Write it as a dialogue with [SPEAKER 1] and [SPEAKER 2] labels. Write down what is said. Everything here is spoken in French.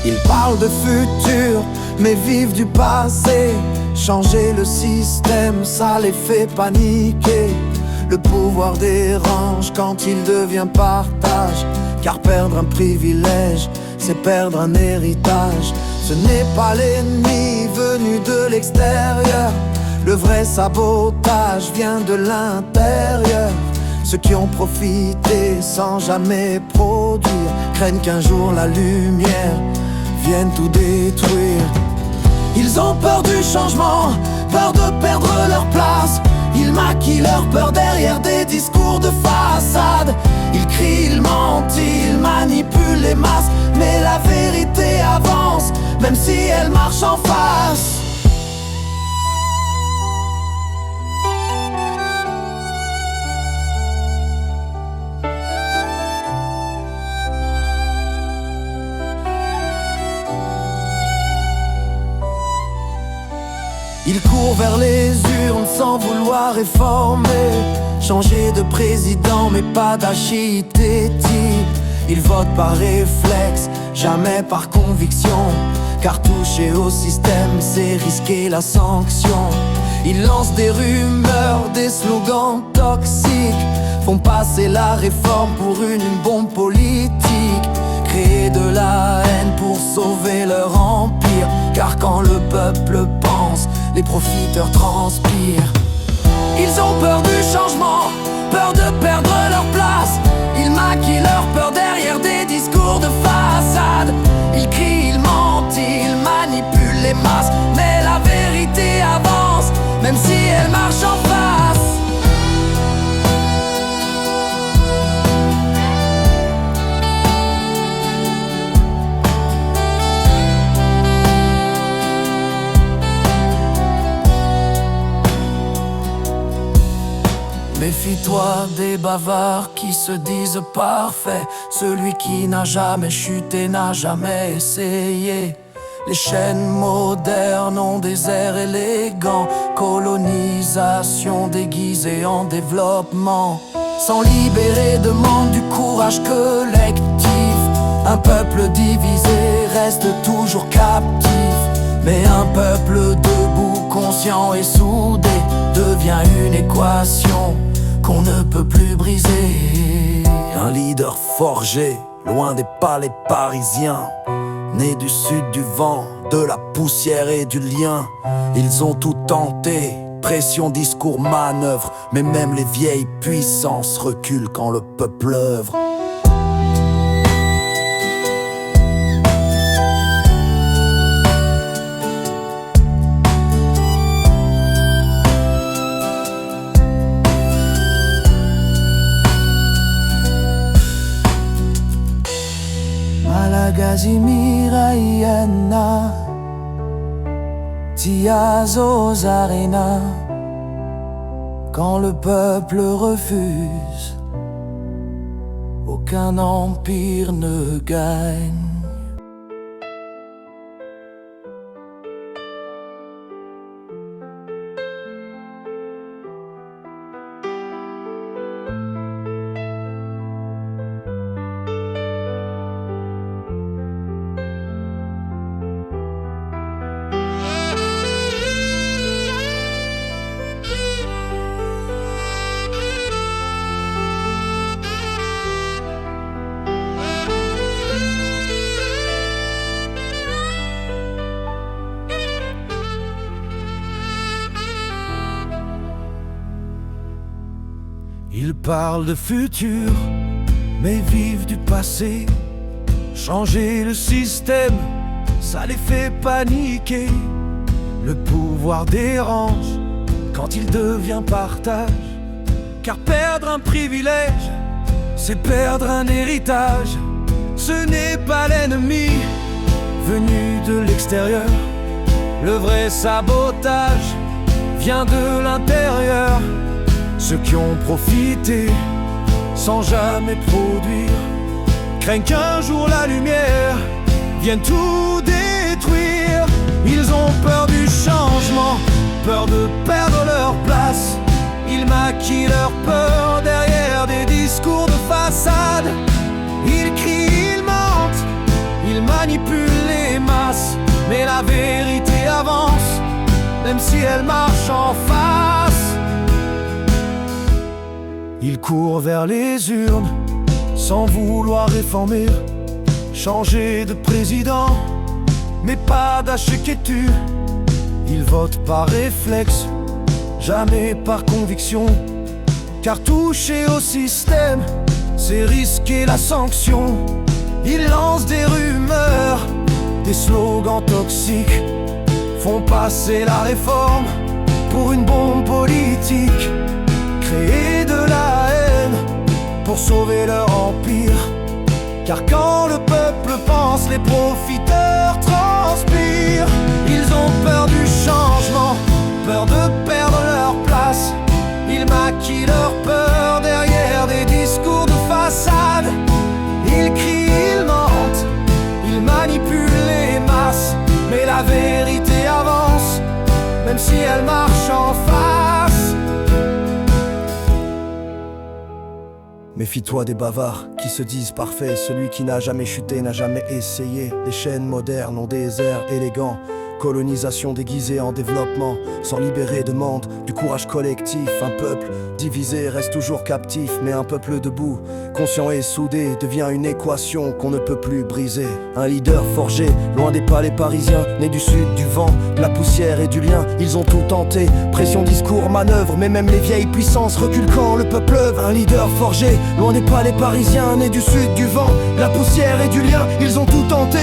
[SPEAKER 1] Ils parlent de futur, mais vivent du passé. Changer le système, ça les fait paniquer. Le pouvoir dérange quand il devient partage, car perdre un privilège, c'est perdre un héritage. Ce n'est pas l'ennemi venu de l'extérieur. Le vrai sabotage vient de l'intérieur. Ceux qui ont profité sans jamais produire craignent qu'un jour la lumière vienne tout détruire. Ils ont peur du changement, peur de perdre leur place. Ils maquillent leur peur derrière des discours de façade. Ils crient, ils mentent, ils manipulent les masses. Mais la vérité avance, même si elle marche en face. Ils courent vers les urnes sans vouloir réformer, changer de président mais pas d'architecte. Ils votent par réflexe, jamais par conviction, car toucher au système c'est risquer la sanction. Ils lancent des rumeurs, des slogans toxiques, font passer la réforme pour une bombe politique. Créer de la haine pour sauver leur empire, car quand le peuple pense, les profiteurs transpirent. Ils ont peur du changement, peur de perdre leur place. Ils maquillent leur peur derrière des discours de façade. Ils crient, ils mentent, ils manipulent les masses. Mais la vérité avance, même si elle marche en face. Méfie-toi des bavards qui se disent parfaits. Celui qui n'a jamais chuté n'a jamais essayé. Les chaînes modernes ont des airs élégants. Colonisation déguisée en développement. Sans libérer demande du courage collectif. Un peuple divisé reste toujours captif. Mais un peuple debout, conscient et soudé devient une équation qu'on ne peut plus briser. Un leader forgé, loin des palais parisiens, né du sud du vent, de la poussière et du lien. Ils ont tout tenté, pression, discours, manœuvre, mais même les vieilles puissances reculent quand le peuple œuvre. Gazimiraïana Tiazos Arena. Quand le peuple refuse, aucun empire ne gagne. Ils parlent de futur, mais vivent du passé. Changer le système, ça les fait paniquer. Le pouvoir dérange quand il devient partage, car perdre un privilège, c'est perdre un héritage. Ce n'est pas l'ennemi venu de l'extérieur. Le vrai sabotage vient de l'intérieur. Ceux qui ont profité sans jamais produire craignent qu'un jour la lumière vienne tout détruire. Ils ont peur du changement, peur de perdre leur place. Ils maquillent leur peur derrière des discours de façade. Ils crient, ils mentent, ils manipulent les si elle marche en face. Il court vers les urnes sans vouloir réformer, changer de président, mais pas d'achèquetu. Il vote par réflexe, jamais par conviction, car toucher au système, c'est risquer la sanction. Il lance des rumeurs, des slogans toxiques, font passer la réforme pour une bombe politique. Créer de la haine pour sauver leur empire, car quand le peuple pense, les profiteurs transpirent. Ils ont peur du changement, peur de perdre leur place. Ils maquillent leur peur derrière des discours de façade. Ils crient, ils mentent, ils manipulent les masses, mais la vérité avance, même si elle marche en face. Méfie-toi des bavards qui se disent parfaits. Celui qui n'a jamais chuté n'a jamais essayé. Les chaînes modernes ont des airs élégants. Colonisation déguisée en développement, sans libérer de monde, du courage collectif. Un peuple divisé reste toujours captif, mais un peuple debout, conscient et soudé, devient une équation qu'on ne peut plus briser. Un leader forgé, loin des palais parisiens, né du sud, du vent, de la poussière et du lien. Ils ont tout tenté, pression, discours, manœuvre, mais même les vieilles puissances reculent quand le peuple œuvre. Un leader forgé, loin des palais parisiens, né du sud, du vent, de la poussière et du lien. Ils ont tout tenté,